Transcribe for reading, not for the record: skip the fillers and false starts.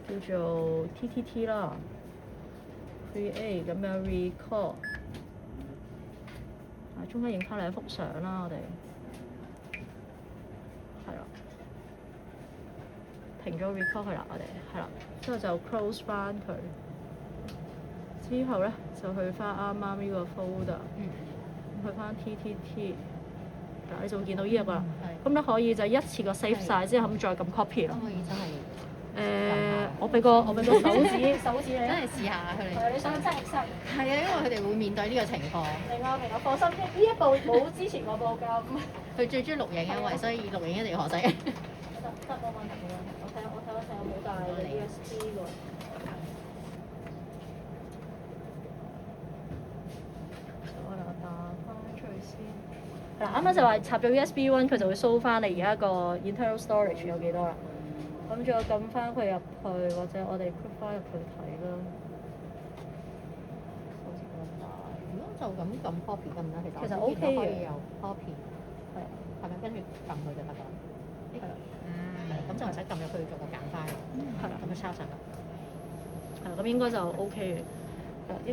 叫做 TTT 啦 ，create 咁樣 record，中間影翻兩幅相啦，我哋係啦，停咗 record 佢啦，我哋係啦，之後就 close 翻佢，之後咧就去翻啱啱呢個 folder，去翻 TTT。你就會見到呢一個啦，咁你可以就一次過 save 晒，之後咁再撳 copy 咯。可以真係我俾個手指你，真係試下佢哋。係你想真係係係啊，因為佢哋會面對呢個情況。明啊，放心，呢一步冇之前嗰步咁。佢最中意錄影因為，所以錄影一定要學識。得冇問題冇問題，我睇有冇帶 USB 喎。我打翻出去先。嗱，啱啱就話插咗 USB One，佢就會 show 翻你而家個 internal storage 有幾多啦。咁再撳翻佢入去，或者我哋 click 翻入去睇啦。好似咁大。如果就咁撳 copy 得唔得？其實 OK 嘅。可以有 copy。係。係咪跟住撳佢就得㗎？係啦。咁就唔使撳入去做個簡化。係啦。咁就抄晒啦。係啦，咁應該就 OK 嘅。